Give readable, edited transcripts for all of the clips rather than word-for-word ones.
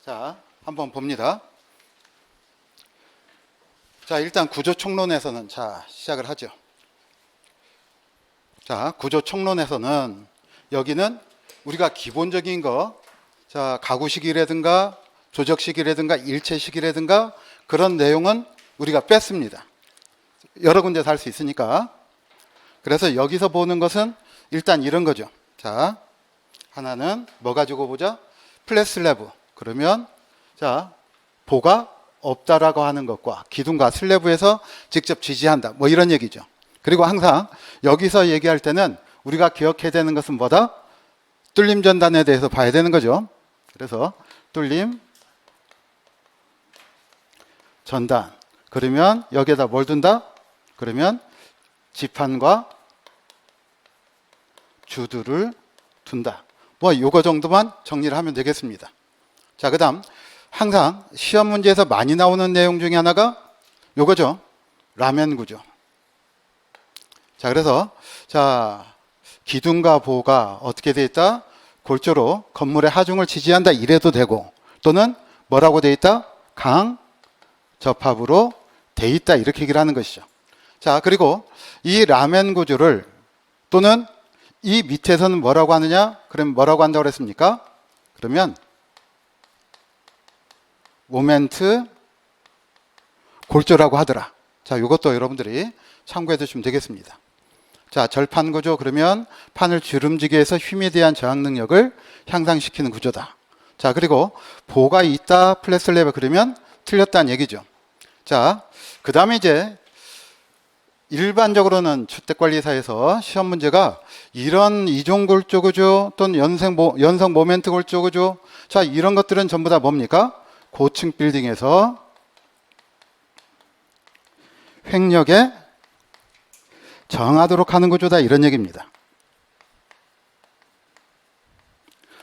자, 한번 봅니다. 자, 일단 구조 총론에서는 시작을 하죠. 자, 구조 총론에서는 여기는 우리가 기본적인 거, 가구식이라든가 조적식이라든가 일체식이라든가 그런 내용은 우리가 뺐습니다. 여러 군데서 할 수 있으니까. 그래서 여기서 보는 것은 일단 이런 거죠. 자, 하나는 뭐 가지고 보자? 플랫 슬래브. 그러면 보가 없다라고 하는 것과 기둥과 슬래브에서 직접 지지한다. 뭐 이런 얘기죠. 그리고 항상 여기서 얘기할 때는 우리가 기억해야 되는 것은 뭐다? 뚫림 전단에 대해서 봐야 되는 거죠. 그래서 뚫림 전단. 그러면 여기에다 뭘 둔다? 그러면 지판과 주두를 둔다. 뭐 요거 정도만 정리를 하면 되겠습니다. 자, 그다음 항상 시험 문제에서 많이 나오는 내용 중에 하나가 요거죠. 라멘 구조. 자, 그래서 기둥과 보가 어떻게 되어 있다? 골조로 건물의 하중을 지지한다 이래도 되고, 또는 뭐라고 되어 있다? 강 접합으로 되어 있다 이렇게 얘기를 하는 것이죠. 자, 그리고 이 라멘 구조를 또는 이 밑에서는 뭐라고 하느냐? 그럼 뭐라고 한다고 그랬습니까? 그러면 모멘트 골조라고 하더라. 자, 이것도 여러분들이 참고해 두시면 되겠습니다. 자, 절판 구조. 그러면 판을 주름지게 해서 힘에 대한 저항 능력을 향상시키는 구조다. 자, 그리고 보가 있다 플랫 슬래브 그러면 틀렸다는 얘기죠. 자, 그 다음에 이제 일반적으로는 주택관리사에서 시험 문제가 이런 이종 골조 구조 또는 연성 모멘트 골조 구조, 자, 이런 것들은 전부 다 뭡니까? 고층 빌딩에서 횡력에 저항하도록 하는 구조다 이런 얘기입니다.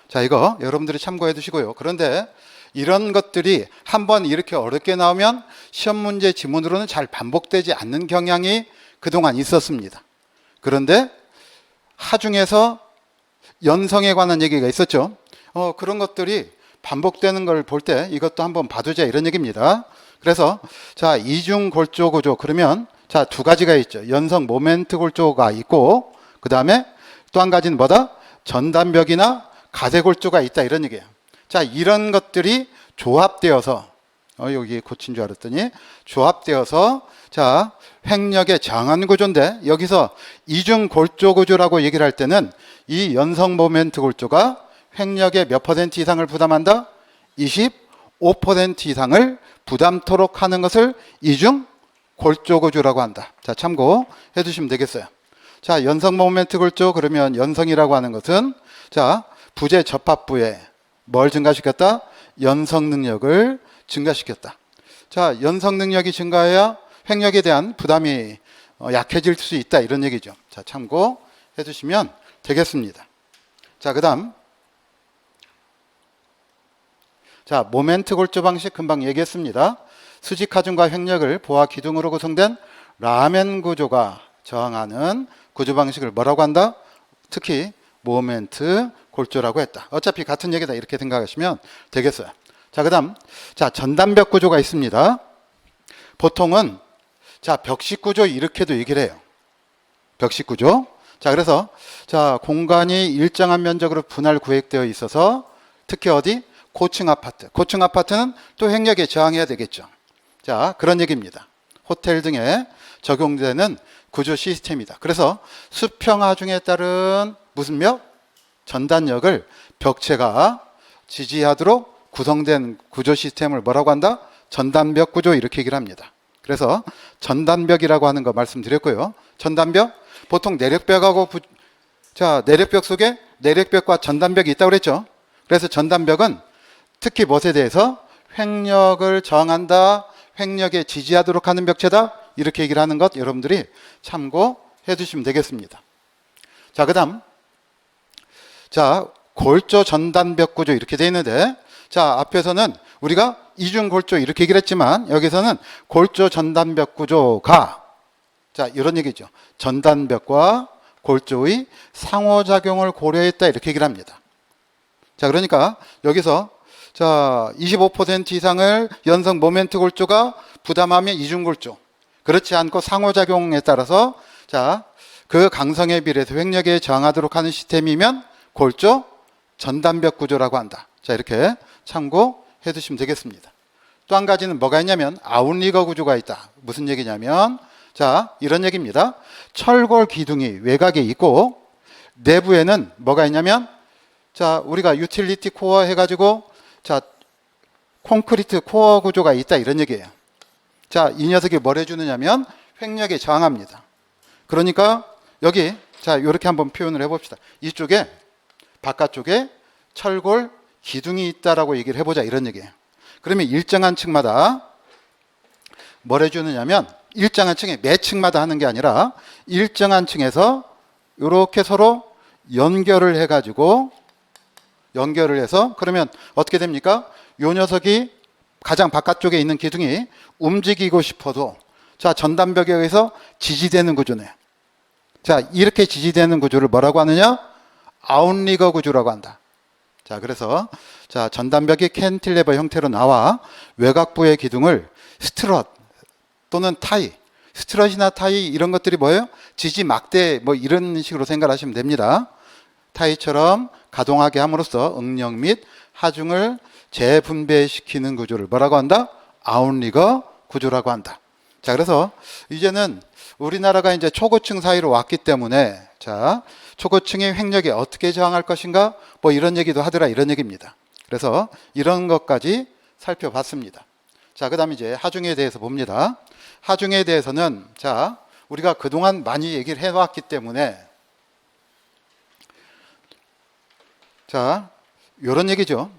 자, 이거 여러분들이 참고해 두시고요. 그런데 이런 것들이 한번 이렇게 어렵게 나오면 시험 문제 지문으로는 잘 반복되지 않는 경향이 그동안 있었습니다. 그런데 하중에서 연성에 관한 얘기가 있었죠. 그런 것들이 반복되는 걸 볼 때 이것도 한번 봐두자 이런 얘기입니다. 그래서 이중 골조 구조 그러면 두 가지가 있죠. 연성 모멘트 골조가 있고, 그 다음에 또 한 가지는 뭐다? 전단벽이나 가세 골조가 있다 이런 얘기예요. 자, 이런 것들이 조합되어서 여기 고친 줄 알았더니 조합되어서 횡력의 저항하는 구조인데, 여기서 이중 골조 구조라고 얘기를 할 때는 이 연성 모멘트 골조가 횡력의 몇 퍼센트 이상을 부담한다? 25% 이상을 부담토록 하는 것을 이중 골조 구조라고 한다. 자, 참고해 두시면 되겠어요. 자, 연성 모멘트 골조 그러면 연성이라고 하는 것은 부재 접합부에 뭘 증가시켰다? 연성 능력을 증가시켰다. 자, 연성 능력이 증가해야 횡력에 대한 부담이 약해질 수 있다 이런 얘기죠. 자, 참고해 두시면 되겠습니다. 자, 그다음 모멘트 골조 방식 금방 얘기했습니다. 수직 하중과 횡력을 보와 기둥으로 구성된 라멘 구조가 저항하는 구조 방식을 뭐라고 한다? 특히 모멘트 골조라고 했다. 어차피 같은 얘기다 이렇게 생각하시면 되겠어요. 자, 그다음 전단벽 구조가 있습니다. 보통은 벽식 구조 이렇게도 얘기를 해요. 벽식 구조. 자, 그래서 공간이 일정한 면적으로 분할 구획되어 있어서 특히 어디? 고층 아파트. 고층 아파트는 또 횡력에 저항해야 되겠죠. 자, 그런 얘기입니다. 호텔 등에 적용되는 구조 시스템이다. 그래서 수평 하중에 따른 무슨 력? 전단력을 벽체가 지지하도록 구성된 구조 시스템을 뭐라고 한다? 전단벽 구조 이렇게 얘기를 합니다. 그래서 전단벽이라고 하는 거 말씀드렸고요. 전단벽 보통 내력벽하고 내력벽 속에 내력벽과 전단벽이 있다고 그랬죠. 그래서 전단벽은 특히 무엇에 대해서 횡력을 저항한다, 횡력에 지지하도록 하는 벽체다 이렇게 얘기를 하는 것 여러분들이 참고해 주시면 되겠습니다. 자, 그다음 골조 전단벽 구조 이렇게 되어 있는데, 앞에서는 우리가 이중 골조 이렇게 얘기를 했지만 여기서는 골조 전단벽 구조가 이런 얘기죠. 전단벽과 골조의 상호작용을 고려했다 이렇게 얘기를 합니다. 자, 그러니까 여기서 자, 25% 이상을 연성 모멘트 골조가 부담하면 이중 골조. 그렇지 않고 상호작용에 따라서 자, 그 강성에 비례해서 횡력에 저항하도록 하는 시스템이면 골조 전단벽 구조라고 한다. 자, 이렇게 참고해 두시면 되겠습니다. 또 한 가지는 뭐가 있냐면 아웃리거 구조가 있다. 무슨 얘기냐면 자, 이런 얘기입니다. 철골 기둥이 외곽에 있고 내부에는 뭐가 있냐면 자, 우리가 유틸리티 코어 해가지고 자, 콘크리트 코어 구조가 있다 이런 얘기예요. 자, 이 녀석이 뭘 해주느냐면 횡력에 저항합니다. 그러니까 여기 자, 이렇게 한번 표현을 해봅시다. 이쪽에 바깥쪽에 철골 기둥이 있다라고 얘기를 해보자 이런 얘기예요. 그러면 일정한 층마다 뭘 해주느냐면 일정한 층에 매 층마다 하는 게 아니라 일정한 층에서 이렇게 서로 연결을 해가지고 연결을 해서 그러면 어떻게 됩니까? 요 녀석이 가장 바깥쪽에 있는 기둥이 움직이고 싶어도 자, 전단벽에 의해서 지지되는 구조네요. 자, 이렇게 지지되는 구조를 뭐라고 하느냐? 아웃리거 구조라고 한다. 자, 그래서 자, 전단벽이 캔틸레버 형태로 나와 외곽부의 기둥을 스트럿 또는 타이, 스트럿이나 타이 이런 것들이 뭐예요? 지지 막대 뭐 이런 식으로 생각하시면 됩니다. 타이처럼 가동하게 함으로써 응력 및 하중을 재분배시키는 구조를 뭐라고 한다? 아웃리거 구조라고 한다. 자, 그래서 이제는 우리나라가 이제 초고층 사이로 왔기 때문에 자, 초고층의 횡력에 어떻게 저항할 것인가 뭐 이런 얘기도 하더라 이런 얘기입니다. 그래서 이런 것까지 살펴봤습니다. 자, 그다음에 이제 하중에 대해서 봅니다. 하중에 대해서는 자, 우리가 그동안 많이 얘기를 해왔기 때문에 자, 이런 얘기죠.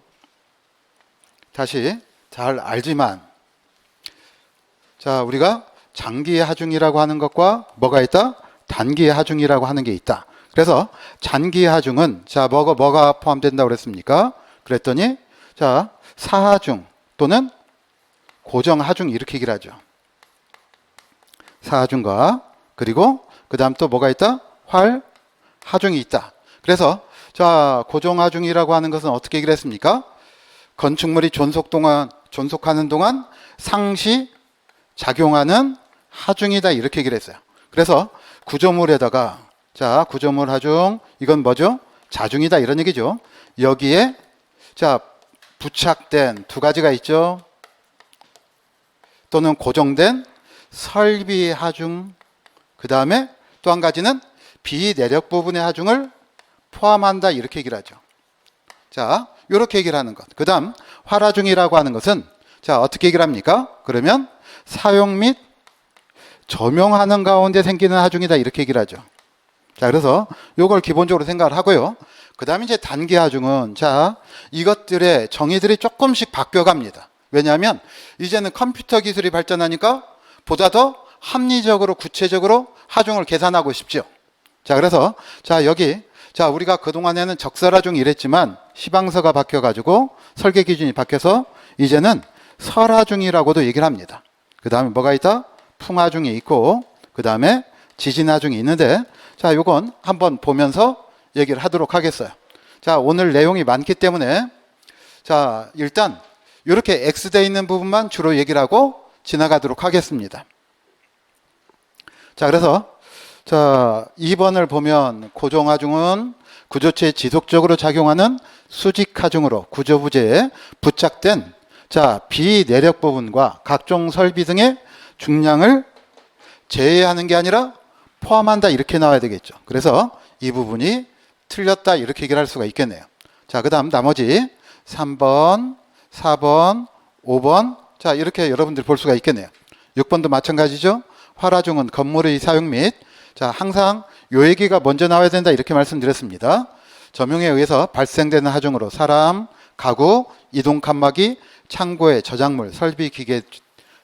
다시 잘 알지만 자, 우리가 장기의 하중이라고 하는 것과 뭐가 있다? 단기의 하중이라고 하는 게 있다. 그래서 장기의 하중은 자, 뭐가 포함된다고 그랬습니까? 그랬더니 자, 사하중 또는 고정하중 이렇게 얘기를 하죠. 사하중과 그리고 그 다음 또 뭐가 있다? 활하중이 있다. 그래서 자, 고정하중이라고 하는 것은 어떻게 얘기를 했습니까? 건축물이 존속하는 동안 상시 작용하는 하중이다 이렇게 얘기를 했어요. 그래서 구조물에다가 자, 구조물 하중 이건 뭐죠? 자중이다 이런 얘기죠. 여기에 자, 부착된 두 가지가 있죠. 또는 고정된 설비 하중 그 다음에 또 한 가지는 비내력 부분의 하중을 포함한다 이렇게 얘기를 하죠. 자, 이렇게 얘기를 하는 것. 그 다음 활하중이라고 하는 것은 자, 어떻게 얘기를 합니까? 그러면 사용 및 조명하는 가운데 생기는 하중이다 이렇게 얘기를 하죠. 자, 그래서 이걸 기본적으로 생각을 하고요. 그 다음에 이제 단기 하중은 자, 이것들의 정의들이 조금씩 바뀌어갑니다. 왜냐하면 이제는 컴퓨터 기술이 발전하니까 보다 더 합리적으로 구체적으로 하중을 계산하고 싶죠. 자, 그래서 자, 여기 자, 우리가 그동안에는 적설하중 이랬지만 시방서가 바뀌어가지고 설계 기준이 바뀌어서 이제는 설하중이라고도 얘기를 합니다. 그 다음에 뭐가 있다? 풍하중이 있고 그 다음에 지진하중이 있는데 자, 요건 한번 보면서 얘기를 하도록 하겠어요. 자, 오늘 내용이 많기 때문에 자, 일단 이렇게 X되어 있는 부분만 주로 얘기를 하고 지나가도록 하겠습니다. 자, 그래서 자, 2번을 보면 고정하중은 구조체에 지속적으로 작용하는 수직하중으로 구조부재에 부착된 자, 비내력 부분과 각종 설비 등의 중량을 제외하는 게 아니라 포함한다 이렇게 나와야 되겠죠. 그래서 이 부분이 틀렸다 이렇게 얘기를 할 수가 있겠네요. 자, 그 다음 나머지 3번, 4번, 5번 자, 이렇게 여러분들이 볼 수가 있겠네요. 6번도 마찬가지죠. 활하중은 건물의 사용 및 자, 항상 요 얘기가 먼저 나와야 된다 이렇게 말씀드렸습니다. 점용에 의해서 발생되는 하중으로 사람, 가구, 이동 칸막이, 창고의 저작물, 설비 기계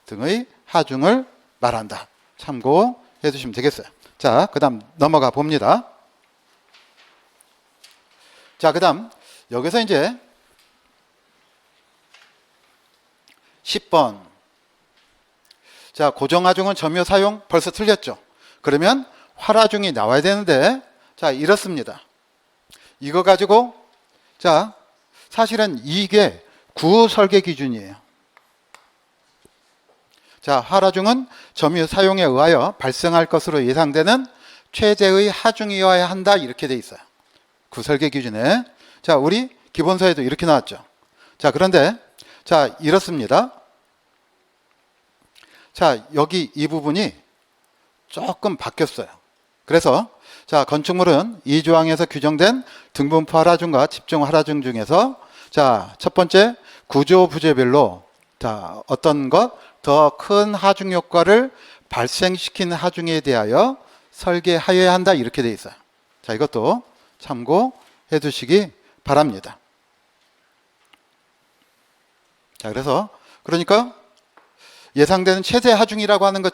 등의 하중을 말한다. 참고해 두시면 되겠어요. 자, 그 다음 넘어가 봅니다. 자, 그 다음 여기서 이제 10번 자, 고정하중은 점유 사용 벌써 틀렸죠. 그러면 활하중이 나와야 되는데 자, 이렇습니다. 이거 가지고 자, 사실은 이게 구 설계 기준이에요. 자, 하라중은 점유 사용에 의하여 발생할 것으로 예상되는 최대의 하중이어야 한다 이렇게 돼 있어요. 구 설계 기준에. 자, 우리 기본서에도 이렇게 나왔죠. 자, 그런데 자, 이렇습니다. 자, 여기 이 부분이 조금 바뀌었어요. 그래서 자, 건축물은 이 조항에서 규정된 등분포 하라중과 집중 하라중 중에서 자, 첫 번째 구조 부재별로 자, 어떤 것 더 큰 하중 효과를 발생시키는 하중에 대하여 설계하여야 한다 이렇게 돼 있어요. 자, 이것도 참고해 두시기 바랍니다. 자, 그래서 그러니까 예상되는 최대 하중이라고 하는 것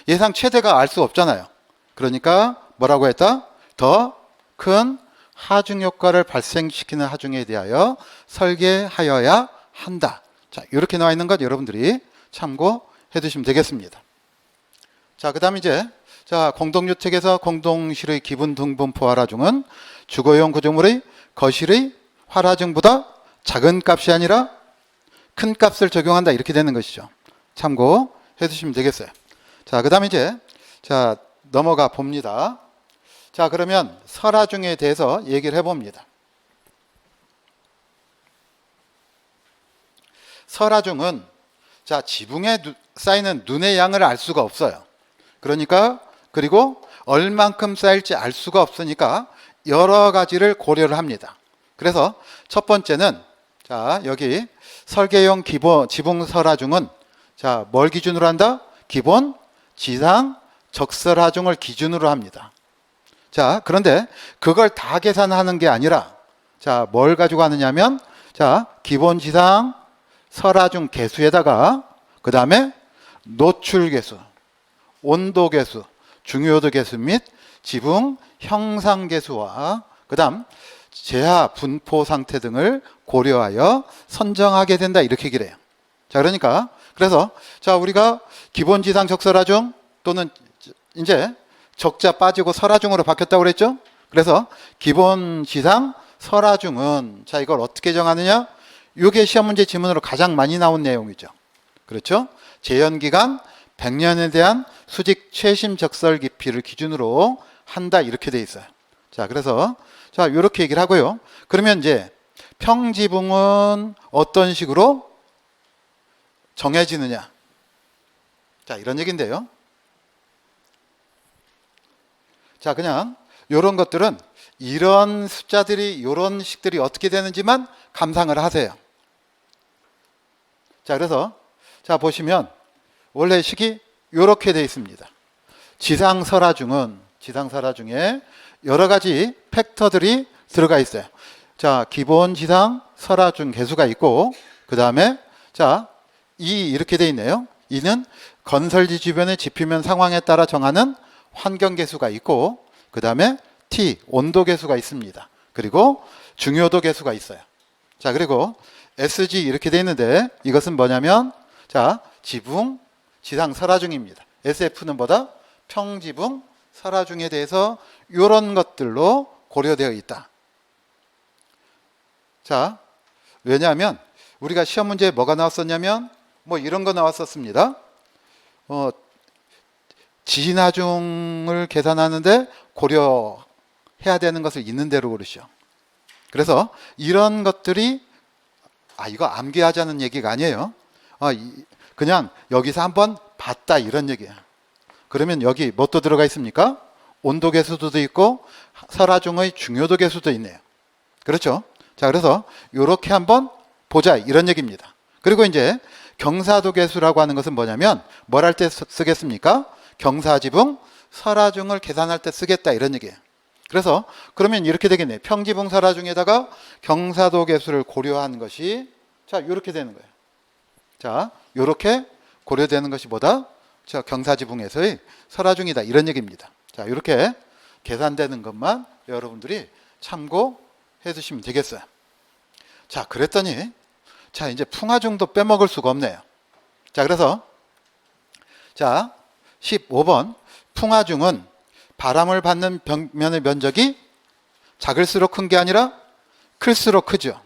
예상 최대가 알 수 없잖아요. 그러니까 뭐라고 했다? 더 큰 하중 효과를 발생시키는 하중에 대하여 설계하여야 한다. 자, 이렇게 나와 있는 것 여러분들이 참고해 두시면 되겠습니다. 자, 그다음 이제 자, 공동주택에서 공동실의 기본 등분포 하라중은 주거용 구조물의 거실의 하라중보다 작은 값이 아니라 큰 값을 적용한다 이렇게 되는 것이죠. 참고해 두시면 되겠어요. 자, 그다음 이제 자, 넘어가 봅니다. 자, 그러면 설하중에 대해서 얘기를 해봅니다. 설하중은 자, 지붕에 쌓이는 눈의 양을 알 수가 없어요. 그러니까 그리고 얼만큼 쌓일지 알 수가 없으니까 여러 가지를 고려를 합니다. 그래서 첫 번째는 자, 여기 설계용 기본 지붕 설하중은 자, 뭘 기준으로 한다? 기본 지상 적설 하중을 기준으로 합니다. 자, 그런데 그걸 다 계산하는 게 아니라 자, 뭘 가지고 하느냐면 자, 기본 지상 설하중 개수에다가 그 다음에 노출 개수, 온도 개수, 중요도 개수 및 지붕 형상 개수와 그 다음 재하 분포 상태 등을 고려하여 선정하게 된다 이렇게 얘기를 해요. 자, 그러니까 그래서 자, 우리가 기본 지상 적설하중 또는 이제 적자 빠지고 설하중으로 바뀌었다고 그랬죠. 그래서 기본 지상 설하중은 자, 이걸 어떻게 정하느냐? 이게 시험 문제 지문으로 가장 많이 나온 내용이죠. 그렇죠? 재현기간 100년에 대한 수직 최심 적설 깊이를 기준으로 한다 이렇게 돼 있어요. 자, 그래서 자, 이렇게 얘기를 하고요. 그러면 이제 평지붕은 어떤 식으로 정해지느냐? 자, 이런 얘기인데요. 자, 그냥 이런 것들은 이런 숫자들이 이런 식들이 어떻게 되는지만 감상을 하세요. 자, 그래서 자, 보시면 원래 식이 이렇게 되어 있습니다. 지상 설하중은 지상 설하중에 여러 가지 팩터들이 들어가 있어요. 자, 기본 지상 설하중 개수가 있고 그 다음에 자, 이렇게 되어 있네요. 이는 건설지 주변의 지표면 상황에 따라 정하는 환경 개수가 있고 그 다음에 T 온도 개수가 있습니다. 그리고 중요도 개수가 있어요. 자, 그리고 SG 이렇게 되어 있는데 이것은 뭐냐면 자, 지붕 지상 설하중입니다. SF는 뭐다? 평지붕 설하중에 대해서 이런 것들로 고려되어 있다. 자, 왜냐하면 우리가 시험 문제에 뭐가 나왔었냐면 뭐 이런 거 나왔었습니다. 지진하중을 계산하는데 고려해야 되는 것을 있는 대로 고르시오. 그래서 이런 것들이 이거 암기하자는 얘기가 아니에요. 그냥 여기서 한번 봤다 이런 얘기야. 그러면 여기 뭣도 들어가 있습니까? 온도 개수도 있고 설하중의 중요도 개수도 있네요. 그렇죠? 자, 그래서 이렇게 한번 보자 이런 얘기입니다. 그리고 이제 경사도 개수라고 하는 것은 뭐냐면 뭘 할 때 쓰겠습니까? 경사지붕 설하중을 계산할 때 쓰겠다 이런 얘기예요. 그래서 그러면 이렇게 되겠네요. 평지붕 설하중에다가 경사도 개수를 고려한 것이 자, 이렇게 되는 거예요. 자, 이렇게 고려되는 것이 뭐다? 자, 경사지붕에서의 설하중이다 이런 얘기입니다. 자, 이렇게 계산되는 것만 여러분들이 참고해 두시면 되겠어요. 자, 그랬더니 자, 이제 풍하중도 빼먹을 수가 없네요. 자, 그래서 자, 15번 풍하중은 바람을 받는 벽면의 면적이 작을수록 큰 게 아니라 클수록 크죠.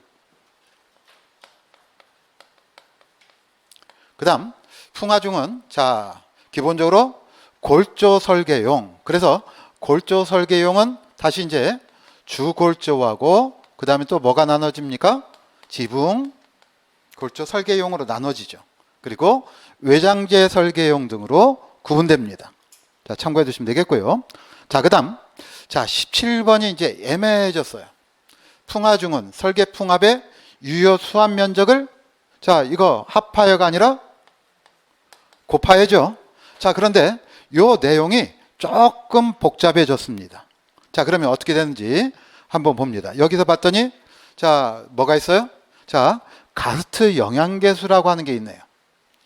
다음 풍화중은 자 기본적으로 골조 설계용. 그래서 골조 설계용은 다시 이제 주골조하고 그 다음에 또 뭐가 나눠집니까? 지붕 골조 설계용으로 나눠지죠. 그리고 외장재 설계용 등으로 구분됩니다. 자, 참고해 두시면 되겠고요. 자, 그 다음 자 17번이 이제 애매해졌어요. 풍화중은 설계 풍합의 유효 수합 면적을 자 이거 합하여가 아니라 곱하여죠. 자, 그런데 요 내용이 조금 복잡해졌습니다. 자, 그러면 어떻게 되는지 한번 봅니다. 여기서 봤더니 자 뭐가 있어요? 자 가스트 영향계수라고 하는 게 있네요.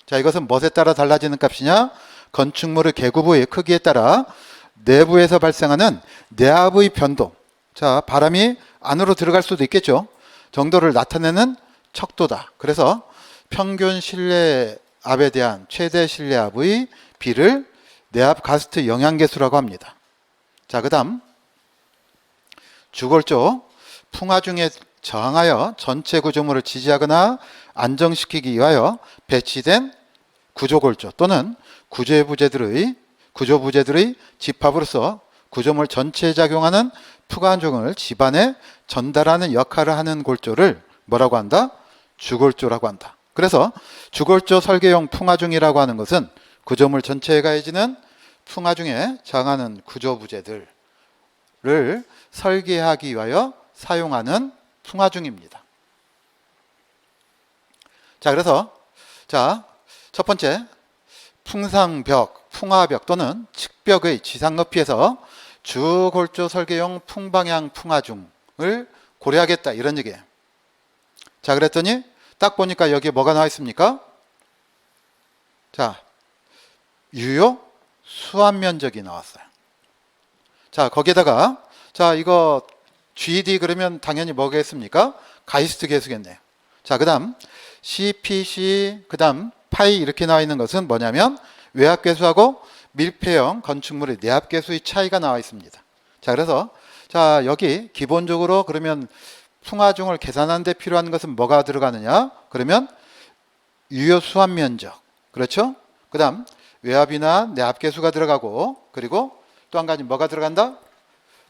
자, 이것은 무엇에 따라 달라지는 값이냐? 건축물의 개구부의 크기에 따라 내부에서 발생하는 내압의 변동, 자 바람이 안으로 들어갈 수도 있겠죠. 정도를 나타내는 척도다. 그래서 평균 실내압에 대한 최대 실내압의 비를 내압 가스트 영향계수라고 합니다. 자, 그 다음 주골조 풍화중에 저항하여 전체 구조물을 지지하거나 안정시키기 위하여 배치된 구조골조 또는 구조부재들의 집합으로서 구조물 전체에 작용하는 풍화중을 집안에 전달하는 역할을 하는 골조를 뭐라고 한다? 주골조라고 한다. 그래서 주골조 설계용 풍화중이라고 하는 것은 구조물 전체에 가해지는 풍화중에 저항하는 구조부재들을 설계하기 위하여 사용하는 풍화중입니다. 자, 그래서 자, 첫 번째 풍상벽, 풍화벽 또는 측벽의 지상 높이에서 주골조 설계용 풍방향 풍화중을 고려하겠다 이런 얘기예요. 자, 그랬더니 딱 보니까 여기에 뭐가 나와 있습니까? 자, 유효 수합 면적이 나왔어요. 자, 거기에다가 자 이거 GD 그러면 당연히 뭐겠습니까? 가이스트 계수겠네요. 자, 그 다음 CPC 그 다음 파이 이렇게 나와 있는 것은 뭐냐면 외압계수하고 밀폐형 건축물의 내압계수의 차이가 나와 있습니다. 자, 그래서 자 여기 기본적으로 그러면 풍화중을 계산하는 데 필요한 것은 뭐가 들어가느냐? 그러면 유효 수합 면적, 그렇죠? 그 다음 외압이나 내압계수가 들어가고, 그리고 또 한 가지 뭐가 들어간다?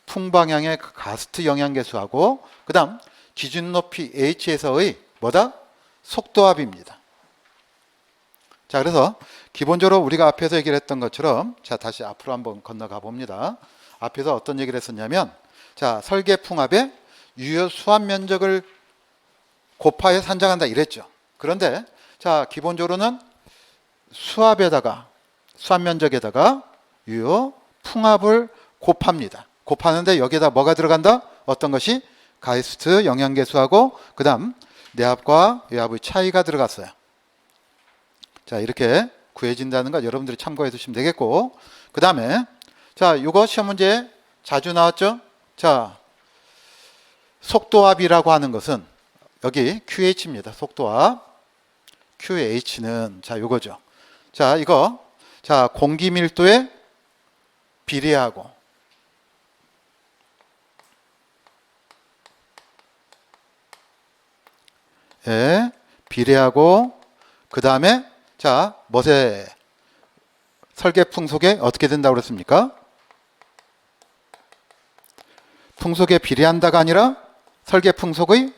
풍방향의 가스트 영향계수하고, 그 다음 기준 높이 H에서의 뭐다? 속도압입니다. 자, 그래서 기본적으로 우리가 앞에서 얘기를 했던 것처럼 자 다시 앞으로 한번 건너가 봅니다. 앞에서 어떤 얘기를 했었냐면 자 설계 풍합의 유효 수합 면적을 곱하여 산정한다 이랬죠. 그런데 자 기본적으로는 수합 면적에다가 유효 풍합을 곱합니다. 곱하는데 여기에다 뭐가 들어간다? 어떤 것이? 가이스트 영향계수하고 그 다음 내압과 외압의 차이가 들어갔어요. 자, 이렇게 구해진다는 거 여러분들이 참고해 두시면 되겠고, 그 다음에 자 이거 시험 문제에 자주 나왔죠. 자 속도압이라고 하는 것은 여기 QH입니다. 속도압 QH는 자 요거죠. 자 이거 자 공기 밀도에 비례하고 그 다음에 자 멋의 설계 풍속에 어떻게 된다고 그랬습니까? 풍속에 비례한다가 아니라 설계 풍속의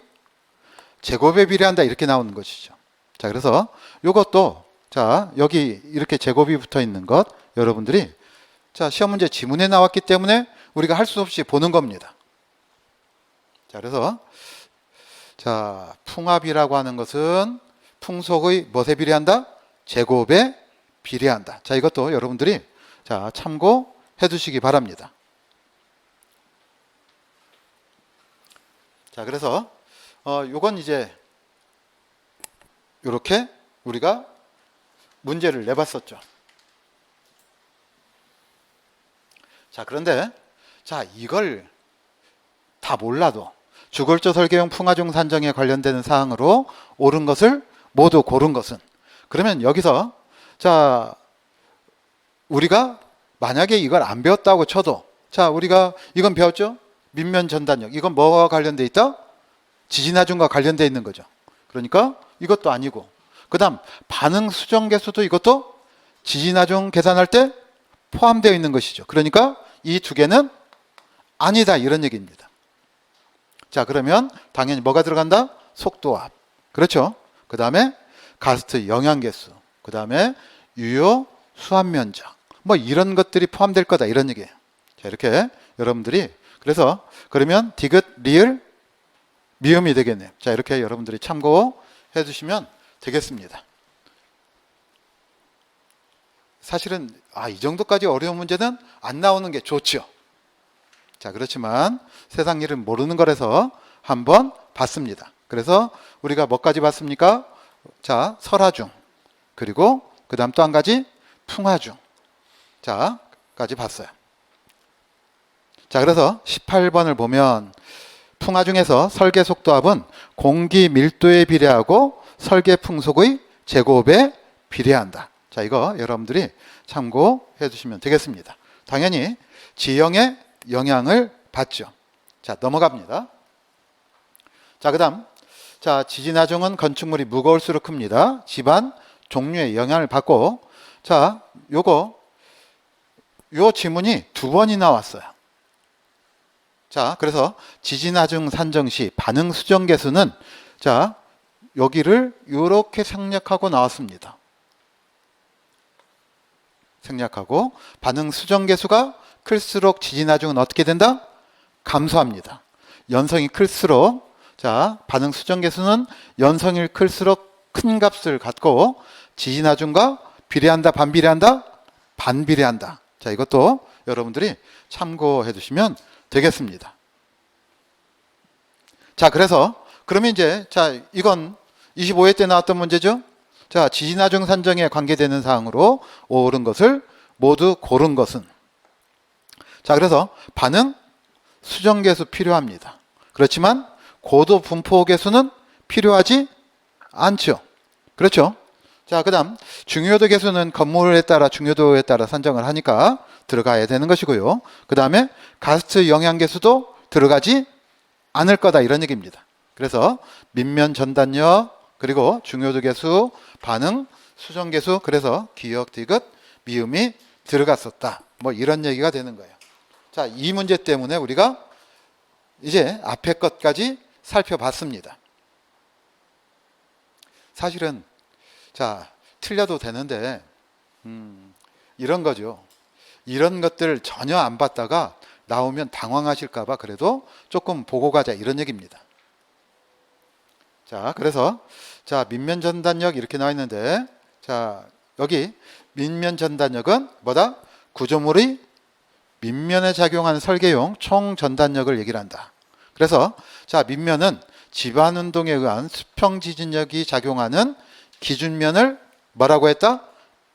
제곱에 비례한다 이렇게 나오는 것이죠. 자, 그래서 이것도 자 여기 이렇게 제곱이 붙어 있는 것 여러분들이 자 시험 문제 지문에 나왔기 때문에 우리가 할 수 없이 보는 겁니다. 자, 그래서 자 풍합이라고 하는 것은 풍속의 무엇에 비례한다? 제곱에 비례한다. 자, 이것도 여러분들이 자 참고해 두시기 바랍니다. 자, 그래서 요건 이제 이렇게 우리가 문제를 내봤었죠. 자, 그런데 자 이걸 다 몰라도 주골조 설계용 풍화중 산정에 관련되는 사항으로 옳은 것을 모두 고른 것은 그러면 여기서 자 우리가 만약에 이걸 안 배웠다고 쳐도 자 우리가 이건 배웠죠? 밑면 전단력 이건 뭐와 관련돼 있다? 지진하중과 관련돼 있는 거죠. 그러니까 이것도 아니고 그 다음 반응 수정 개수도 이것도 지진하중 계산할 때 포함되어 있는 것이죠. 그러니까 이 두 개는 아니다 이런 얘기입니다. 자, 그러면 당연히 뭐가 들어간다? 속도압. 그렇죠. 그 다음에 가스트 영향계수, 그 다음에 유효 수압 면적, 뭐 이런 것들이 포함될 거다 이런 얘기예요. 자, 이렇게 여러분들이 그래서 그러면 디귿, 리을, 미음이 되겠네요. 자, 이렇게 여러분들이 참고해 주시면 되겠습니다. 사실은 이 정도까지 어려운 문제는 안 나오는 게 좋죠. 자, 그렇지만 세상 일은 모르는 거라서 한번 봤습니다. 그래서 우리가 뭐까지 봤습니까? 자, 설하중, 그리고 그 다음 또 한 가지 풍하중, 자, 까지 봤어요. 자, 그래서 18번을 보면 풍하중에서 설계 속도압은 공기 밀도에 비례하고 설계 풍속의 제곱에 비례한다. 자, 이거 여러분들이 참고해 주시면 되겠습니다. 당연히 지형의 영향을 받죠. 자, 넘어갑니다. 자, 그 다음 자, 지진하중은 건축물이 무거울수록 큽니다. 집안 종류에 영향을 받고, 자, 요 지문이 두 번이나 왔어요. 자, 그래서 지진하중 산정 시 반응 수정 계수는 자, 여기를 이렇게 생략하고 나왔습니다. 생략하고 반응 수정 계수가 클수록 지진하중은 어떻게 된다? 감소합니다. 연성이 클수록 자, 반응 수정 계수는 연성이 클수록 큰 값을 갖고 지진하중과 비례한다, 반비례한다? 반비례한다. 자, 이것도 여러분들이 참고해 주시면 되겠습니다. 자, 그래서 그러면 이제 자, 이건 25회 때 나왔던 문제죠. 자, 지진하중 산정에 관계되는 사항으로 옳은 것을 모두 고른 것은, 자, 그래서 반응 수정 계수 필요합니다. 그렇지만 고도 분포 계수는 필요하지 않죠. 그렇죠. 자, 그 다음 중요도 계수는 건물에 따라 중요도에 따라 산정을 하니까 들어가야 되는 것이고요. 그 다음에 가스트 영향 계수도 들어가지 않을 거다 이런 얘기입니다. 그래서 밑면 전단력, 그리고 중요도 계수, 반응 수정 계수, 그래서 기역, 디귿, 미음이 들어갔었다. 뭐 이런 얘기가 되는 거예요. 자, 이 문제 때문에 우리가 이제 앞에 것까지 살펴봤습니다. 사실은 자, 틀려도 되는데 이런 거죠. 이런 것들 전혀 안 봤다가 나오면 당황하실까 봐 그래도 조금 보고 가자 이런 얘기입니다. 자, 그래서 자, 밑면 전단력 이렇게 나와 있는데, 자, 여기 밑면 전단력은 뭐다? 구조물의 밑면에 작용하는 설계용 총 전단력을 얘기를 한다. 그래서 자, 밑면은 집안 운동에 의한 수평 지진력이 작용하는 기준면을 뭐라고 했다?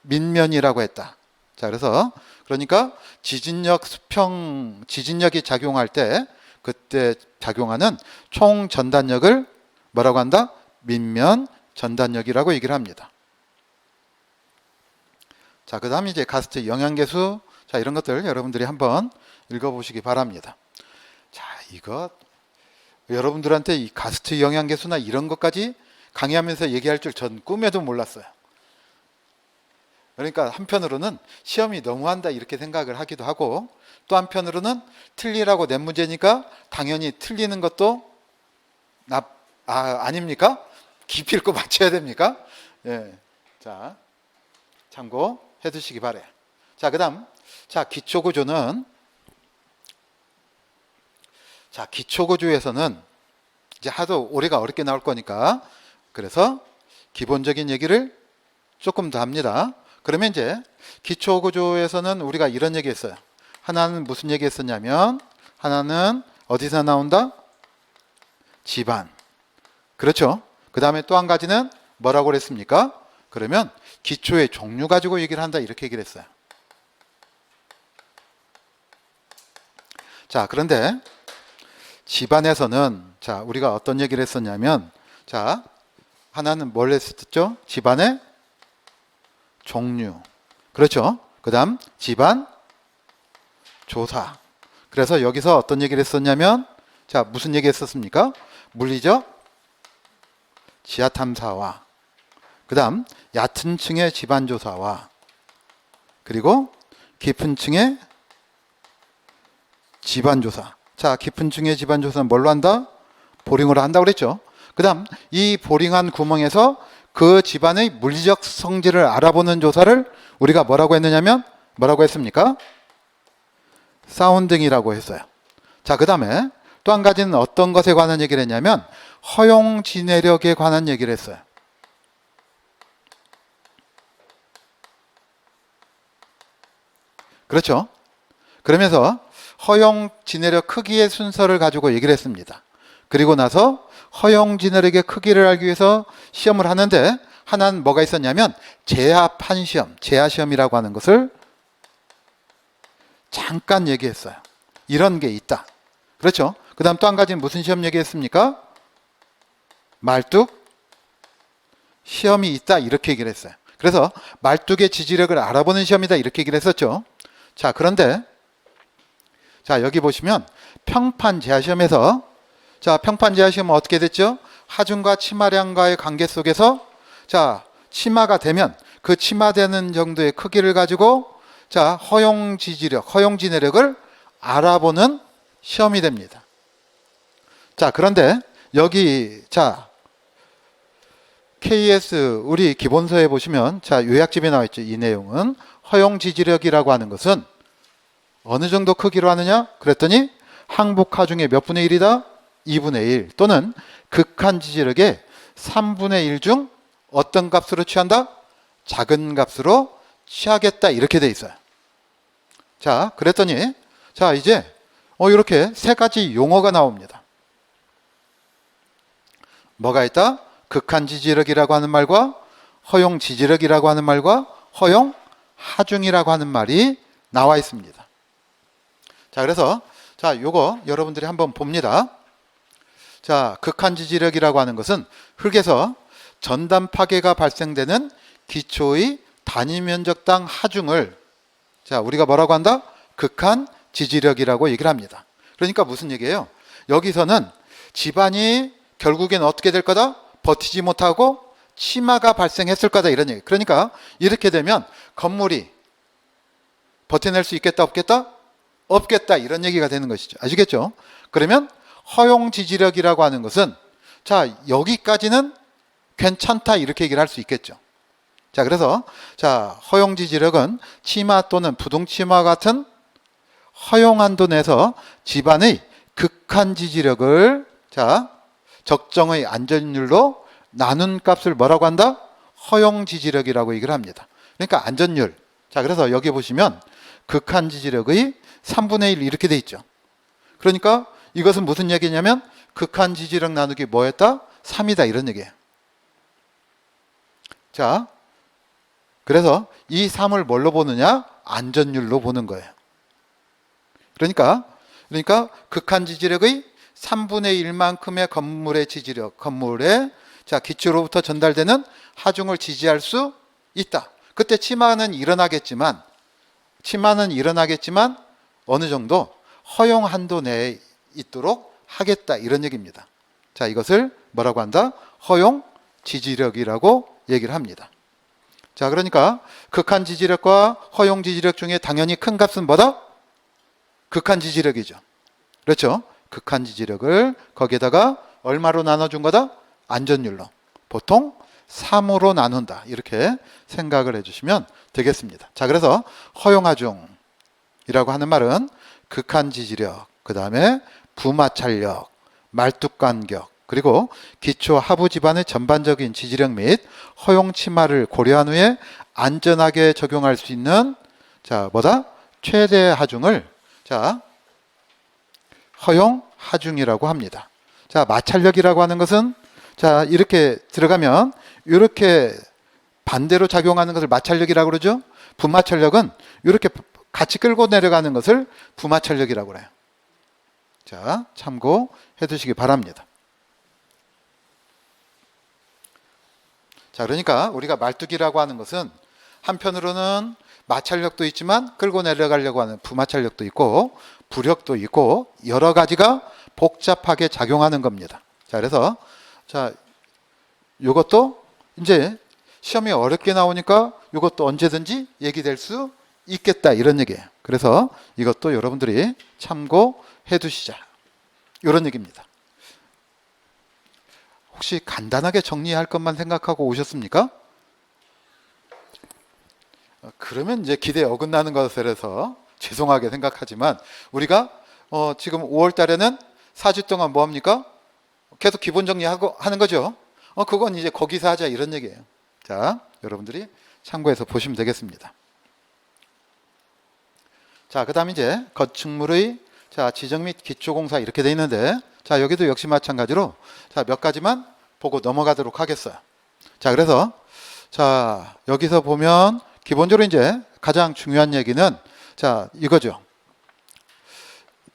밑면이라고 했다. 자, 그래서 그러니까 지진력이 작용할 때 그때 작용하는 총 전단력을 뭐라고 한다? 밑면 전단력이라고 얘기를 합니다. 자, 그 다음 이제 가스트 영향계수, 자, 이런 것들 여러분들이 한번 읽어보시기 바랍니다. 자, 이거 여러분들한테 이 가스트 영향계수나 이런 것까지 강의하면서 얘기할 줄 전 꿈에도 몰랐어요. 그러니까 한편으로는 시험이 너무한다 이렇게 생각을 하기도 하고, 또 한편으로는 틀리라고 낸 문제니까 당연히 틀리는 것도 아닙니까? 깊이 읽고 맞춰야 됩니까? 예. 자, 참고해 두시기 바래요. 자, 그 다음 자, 기초구조는, 자, 기초구조에서는 이제 하도 올해가 어렵게 나올 거니까 그래서 기본적인 얘기를 조금 더 합니다. 그러면 이제 기초구조에서는 우리가 이런 얘기 했어요. 하나는 무슨 얘기 했었냐면, 하나는 어디서 나온다? 집안. 그렇죠. 그 다음에 또 한 가지는 뭐라고 그랬습니까? 그러면 기초의 종류 가지고 얘기를 한다 이렇게 얘기를 했어요. 자, 그런데 집안에서는 자, 우리가 어떤 얘기를 했었냐면, 자, 하나는 뭘 했었죠? 집안의 종류. 그렇죠. 그 다음 집안 조사. 그래서 여기서 어떤 얘기를 했었냐면, 자, 무슨 얘기 했었습니까? 물리적 지하 탐사와 그 다음 얕은 층의 지반조사와 그리고 깊은 층의 지반조사. 자, 깊은 층의 지반조사는 뭘로 한다? 보링으로 한다고 그랬죠. 그 다음 이 보링한 구멍에서 그 집안의 물리적 성질을 알아보는 조사를 우리가 뭐라고 했느냐면 뭐라고 했습니까? 사운딩이라고 했어요. 자, 그 다음에 또 한 가지는 어떤 것에 관한 얘기를 했냐면 허용 지내력에 관한 얘기를 했어요. 그렇죠? 그러면서 허용 지내력 크기의 순서를 가지고 얘기를 했습니다. 그리고 나서 허용 지내력의 크기를 알기 위해서 시험을 하는데 하나는 뭐가 있었냐면 제압한 시험, 제압시험이라고 하는 것을 잠깐 얘기했어요. 이런 게 있다. 그렇죠? 그 다음 또 한 가지는 무슨 시험 얘기했습니까? 말뚝 시험이 있다 이렇게 얘기를 했어요. 그래서 말뚝의 지지력을 알아보는 시험이다 이렇게 얘기를 했었죠. 자, 그런데 자, 여기 보시면 평판 제하시험에서 자, 평판 제하시험은 어떻게 됐죠? 하중과 치마량과의 관계 속에서 자, 치마가 되면 그 치마되는 정도의 크기를 가지고 자, 허용 지지력, 허용 지내력을 알아보는 시험이 됩니다. 자, 그런데 여기 자, KS 우리 기본서에 보시면 자, 요약집에 나와 있죠. 이 내용은 허용 지지력이라고 하는 것은 어느 정도 크기로 하느냐? 그랬더니 항복 하중의 몇 분의 1이다? 2분의 1 또는 극한 지지력의 3분의 1 중 어떤 값으로 취한다? 작은 값으로 취하겠다 이렇게 돼 있어요. 자, 그랬더니 자, 이제 이렇게 세 가지 용어가 나옵니다. 뭐가 있다? 극한 지지력이라고 하는 말과 허용 지지력이라고 하는 말과 허용 하중이라고 하는 말이 나와 있습니다. 자, 그래서 자, 요거 여러분들이 한번 봅니다. 자, 극한 지지력이라고 하는 것은 흙에서 전단 파괴가 발생되는 기초의 단위 면적당 하중을 자, 우리가 뭐라고 한다? 극한 지지력이라고 얘기를 합니다. 그러니까 무슨 얘기예요? 여기서는 집안이 결국엔 어떻게 될 거다? 버티지 못하고 치마가 발생했을 거다 이런 얘기. 그러니까 이렇게 되면 건물이 버텨낼 수 있겠다 없겠다? 없겠다 이런 얘기가 되는 것이죠. 아시겠죠? 그러면 허용 지지력이라고 하는 것은 자, 여기까지는 괜찮다 이렇게 얘기를 할 수 있겠죠. 자, 그래서 자, 허용 지지력은 치마 또는 부동치마 같은 허용 한도 내에서 집안의 극한 지지력을 자, 적정의 안전율로 나눈 값을 뭐라고 한다? 허용 지지력이라고 얘기를 합니다. 그러니까 안전율. 자, 그래서 여기 보시면 극한 지지력의 3분의 1 이렇게 돼 있죠. 그러니까 이것은 무슨 얘기냐면 극한 지지력 나누기 뭐였다? 3이다 이런 얘기예요. 자, 그래서 이 3을 뭘로 보느냐? 안전율로 보는 거예요. 그러니까 극한 지지력의 3분의 1만큼의 건물의 지지력, 건물의 자, 기초로부터 전달되는 하중을 지지할 수 있다. 그때 치마는 일어나겠지만 어느 정도 허용 한도 내에 있도록 하겠다 이런 얘기입니다. 자, 이것을 뭐라고 한다? 허용 지지력이라고 얘기를 합니다. 자, 그러니까 극한 지지력과 허용 지지력 중에 당연히 큰 값은 뭐다? 극한 지지력이죠. 그렇죠? 극한 지지력을 거기에다가 얼마로 나눠준 거다? 안전율로. 보통 3으로 나눈다. 이렇게 생각을 해주시면 되겠습니다. 자, 그래서 허용하중이라고 하는 말은 극한 지지력, 그 다음에 부마찰력, 말뚝간격, 그리고 기초 하부 집안의 전반적인 지지력 및 허용 치마를 고려한 후에 안전하게 적용할 수 있는 자, 뭐다? 최대 하중을 자, 허용 하중이라고 합니다. 자, 마찰력이라고 하는 것은 자, 이렇게 들어가면 이렇게 반대로 작용하는 것을 마찰력이라고 그러죠. 부마찰력은 이렇게 같이 끌고 내려가는 것을 부마찰력이라고 그래요. 자, 참고해 두시기 바랍니다. 자, 그러니까 우리가 말뚝이라고 하는 것은 한편으로는 마찰력도 있지만 끌고 내려가려고 하는 부마찰력도 있고 부력도 있고 여러 가지가 복잡하게 작용하는 겁니다. 자, 그래서 자, 이것도 이제 시험이 어렵게 나오니까 이것도 언제든지 얘기될 수 있겠다 이런 얘기예요. 그래서 이것도 여러분들이 참고해 두시자 이런 얘기입니다. 혹시 간단하게 정리할 것만 생각하고 오셨습니까? 그러면 이제 기대에 어긋나는 것이라서 죄송하게 생각하지만 우리가 지금 5월 달에는 4주 동안 뭐 합니까? 계속 기본 정리하고 하는 거죠. 그건 이제 거기서 하자 이런 얘기예요. 자, 여러분들이 참고해서 보시면 되겠습니다. 자, 그 다음 이제 건축물의 지정 및 기초공사 이렇게 돼 있는데, 자, 여기도 역시 마찬가지로 자, 몇 가지만 보고 넘어가도록 하겠어요. 자, 그래서 자, 여기서 보면 기본적으로 이제 가장 중요한 얘기는 자, 이거죠.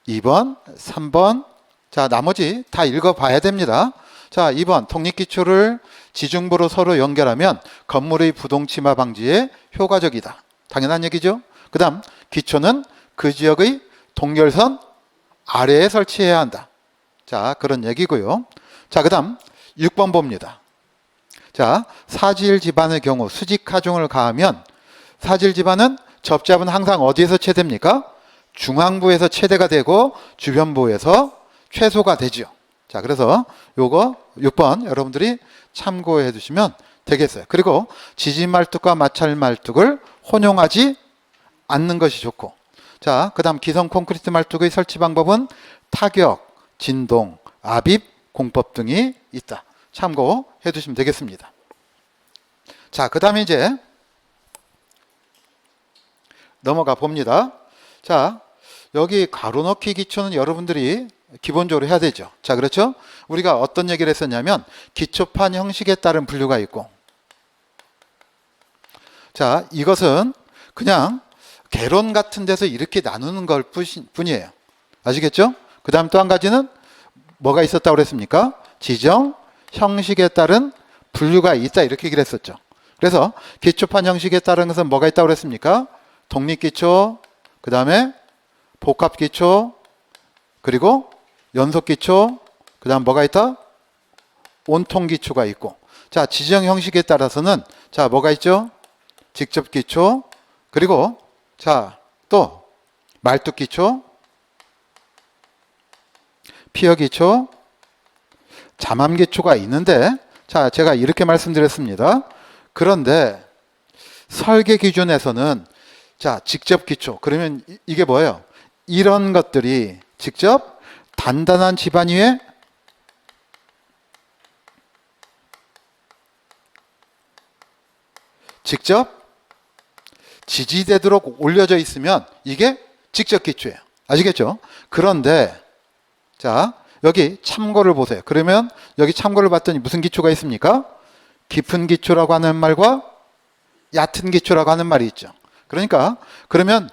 2번, 3번, 자, 나머지 다 읽어봐야 됩니다. 자, 2번, 독립기초를 지중부로 서로 연결하면 건물의 부동침하 방지에 효과적이다. 당연한 얘기죠. 그 다음, 기초는 그 지역의 동결선 아래에 설치해야 한다. 자, 그런 얘기고요. 자, 그 다음, 6번 봅니다. 자, 사질 지반의 경우 수직 하중을 가하면 사질 지반은 접잡은 항상 어디에서 최대입니까? 중앙부에서 최대가 되고 주변부에서 최소가 되죠. 자, 그래서 요거 6번 여러분들이 참고해 두시면 되겠어요. 그리고 지진 말뚝과 마찰 말뚝을 혼용하지 않는 것이 좋고, 자, 그 다음 기성 콘크리트 말뚝의 설치 방법은 타격, 진동, 압입, 공법 등이 있다. 참고해 두시면 되겠습니다. 자, 그 다음에 이제 넘어가 봅니다. 자, 여기 가로넣기 기초는 여러분들이 기본적으로 해야 되죠. 자, 그렇죠? 우리가 어떤 얘기를 했었냐면 기초판 형식에 따른 분류가 있고, 자, 이것은 그냥 개론 같은 데서 이렇게 나누는 걸 뿐이에요. 아시겠죠? 그 다음 또 한 가지는 뭐가 있었다고 그랬습니까? 지정 형식에 따른 분류가 있다 이렇게 얘기를 했었죠. 그래서 기초판 형식에 따른 것은 뭐가 있다고 그랬습니까? 독립기초, 그 다음에 복합기초, 그리고 연속기초, 그 다음 뭐가 있다? 온통기초가 있고, 자, 지정 형식에 따라서는 자, 뭐가 있죠? 직접기초, 그리고 자, 또 말뚝기초, 피어기초, 잠암기초가 있는데, 자, 제가 이렇게 말씀드렸습니다. 그런데 설계 기준에서는 자, 직접기초, 그러면 이게 뭐예요? 이런 것들이 직접 단단한 지반 위에 직접 지지되도록 올려져 있으면 이게 직접 기초예요. 아시겠죠? 그런데 자, 여기 참고를 보세요. 그러면 여기 참고를 봤더니 무슨 기초가 있습니까? 깊은 기초라고 하는 말과 얕은 기초라고 하는 말이 있죠. 그러니까 그러면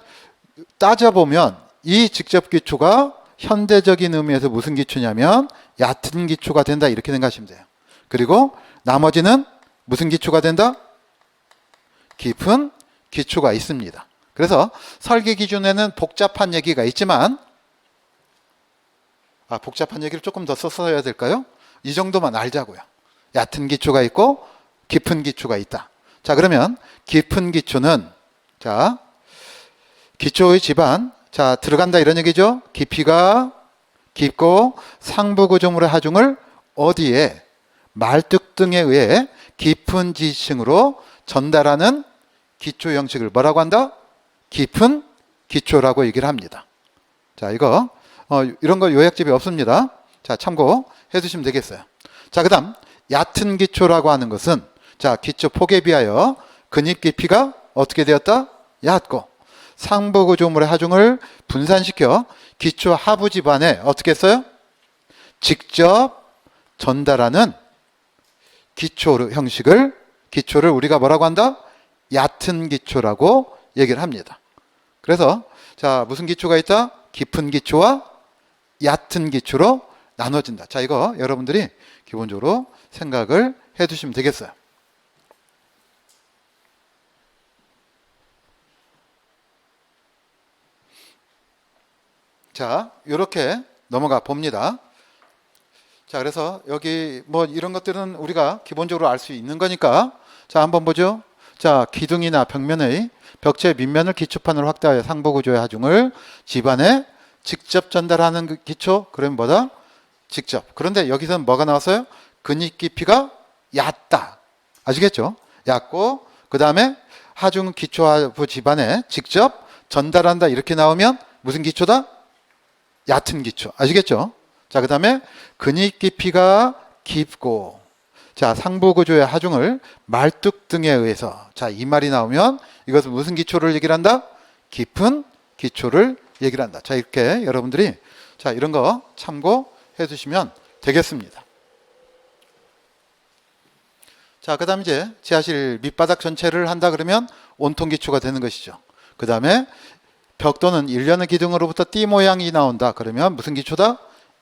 따져보면 이 직접 기초가 현대적인 의미에서 무슨 기초냐면 얕은 기초가 된다 이렇게 생각하시면 돼요. 그리고 나머지는 무슨 기초가 된다? 깊은 기초가 있습니다. 그래서 설계 기준에는 복잡한 얘기가 있지만, 복잡한 얘기를 조금 더 써야 될까요? 이 정도만 알자고요. 얕은 기초가 있고 깊은 기초가 있다. 자, 그러면 깊은 기초는 자, 기초의 지반, 자, 들어간다 이런 얘기죠. 깊이가 깊고 상부 구조물의 하중을 어디에 말뚝 등에 의해 깊은 지층으로 전달하는 기초 형식을 뭐라고 한다? 깊은 기초라고 얘기를 합니다. 자, 이거 이런 거 요약집이 없습니다. 자, 참고해 주시면 되겠어요. 자, 그 다음 얕은 기초라고 하는 것은 자, 기초 폭에 비하여 근입 깊이가 어떻게 되었다? 얕고 상부 구조물의 하중을 분산시켜 기초 하부 지반에 어떻게 했어요? 직접 전달하는 기초 형식을 기초를 우리가 뭐라고 한다? 얕은 기초라고 얘기를 합니다. 그래서 자, 무슨 기초가 있다? 깊은 기초와 얕은 기초로 나눠진다. 자, 이거 여러분들이 기본적으로 생각을 해 두시면 되겠어요. 자, 이렇게 넘어가 봅니다. 자, 그래서 여기 뭐 이런 것들은 우리가 기본적으로 알 수 있는 거니까 자, 한번 보죠. 자, 기둥이나 벽면의 벽체 밑면을 기초판으로 확대하여 상부 구조의 하중을 집안에 직접 전달하는 그 기초. 그러면 뭐다? 직접. 그런데 여기서는 뭐가 나왔어요? 근입 깊이가 얕다. 아시겠죠? 얕고 그 다음에 하중 기초하부 집안에 직접 전달한다. 이렇게 나오면 무슨 기초다? 얕은 기초. 아시겠죠? 자, 그 다음에 근입 깊이가 깊고, 자, 상부 구조의 하중을 말뚝 등에 의해서, 자, 이 말이 나오면 이것은 무슨 기초를 얘기를 한다? 깊은 기초를 얘기를 한다. 자, 이렇게 여러분들이 자, 이런 거 참고해 주시면 되겠습니다. 자, 그 다음 이제 지하실 밑바닥 전체를 한다 그러면 온통 기초가 되는 것이죠. 그 다음에 벽 또는 일련의 기둥으로부터 띠 모양이 나온다 그러면 무슨 기초다?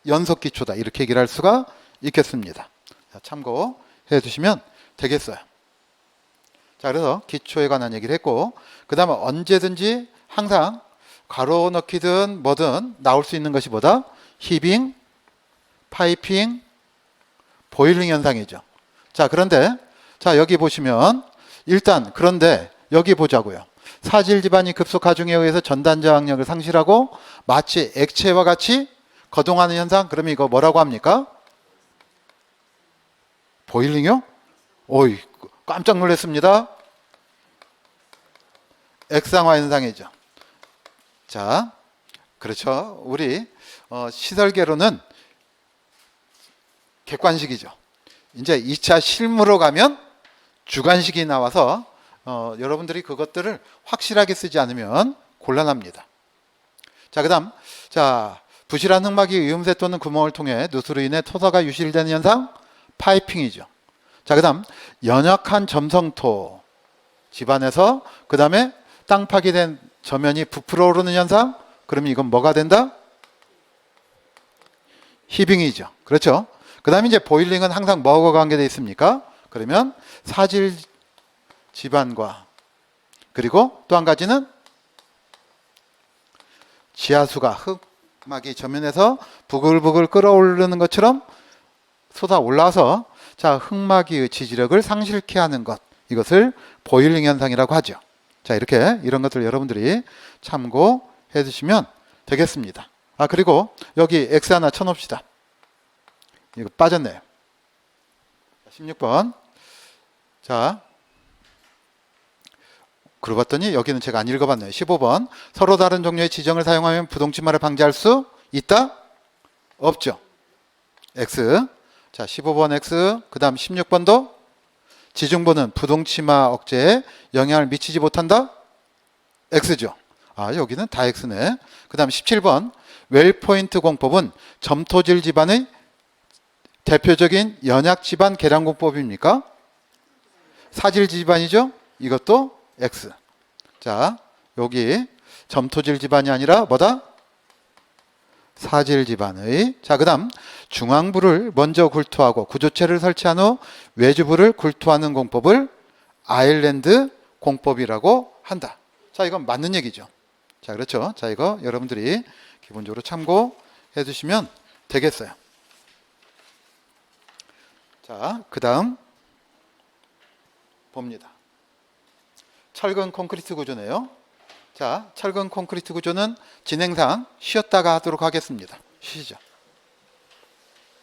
연속 기초다. 이렇게 얘기를 할 수가 있겠습니다. 자, 참고해 주시면 되겠어요. 자, 그래서 기초에 관한 얘기를 했고, 그 다음에 언제든지 항상 가로 넣기든 뭐든 나올 수 있는 것이 뭐다? 히빙, 파이핑, 보일링 현상이죠. 자, 그런데 자, 여기 보시면 일단 그런데 여기 보자고요. 사질 지반이 급속 하중에 의해서 전단 저항력을 상실하고 마치 액체와 같이 거동하는 현상. 그러면 이거 뭐라고 합니까? 보일링이요? 오이, 깜짝 놀랐습니다. 액상화 현상이죠. 자, 그렇죠. 우리 시설계로는 객관식이죠. 이제 2차 실무로 가면 주관식이 나와서 여러분들이 그것들을 확실하게 쓰지 않으면 곤란합니다. 자, 그 다음, 자, 부실한 흙막이 위음새 또는 구멍을 통해 누수로 인해 토사가 유실되는 현상, 파이핑이죠. 자, 그 다음, 연약한 점성토 집안에서 그 다음에 땅 파괴된 저면이 부풀어 오르는 현상, 그러면 이건 뭐가 된다? 히빙이죠. 그렇죠. 그 다음에 이제 보일링은 항상 뭐하고 관계되어 있습니까? 그러면 사질 지반과 그리고 또 한 가지는 지하수가 흙막이 저면에서 부글부글 끓어오르는 것처럼 쏟아 올라와서 자, 흙막이의 지지력을 상실케 하는 것, 이것을 보일링 현상이라고 하죠. 자, 이렇게 이런 것들 여러분들이 참고해 주시면 되겠습니다. 아, 그리고 여기 X 하나 쳐놓읍시다. 이거 빠졌네요. 16번. 자, 그러고 봤더니 여기는 제가 안 읽어봤네요. 15번. 서로 다른 종류의 지정을 사용하면 부동치마를 방지할 수 있다? 없죠. X. 자, 15번 X. 그 다음 16번도 지중부는 부동치마 억제에 영향을 미치지 못한다? X죠. 아, 여기는 다 X네. 그 다음 17번. 웰포인트 공법은 점토질 집안의 대표적인 연약 집안 계량 공법입니까? 사질 집안이죠? 이것도 X. 자, 여기 점토질 집안이 아니라 뭐다? 사질 집안의. 자, 그 다음 중앙부를 먼저 굴투하고 구조체를 설치한 후 외주부를 굴투하는 공법을 아일랜드 공법이라고 한다. 자, 이건 맞는 얘기죠. 자, 그렇죠. 자, 이거 여러분들이 기본적으로 참고해 주시면 되겠어요. 자, 그 다음 봅니다. 철근 콘크리트 구조네요. 자, 철근 콘크리트 구조는 진행상 쉬었다가 하도록 하겠습니다. 쉬시죠.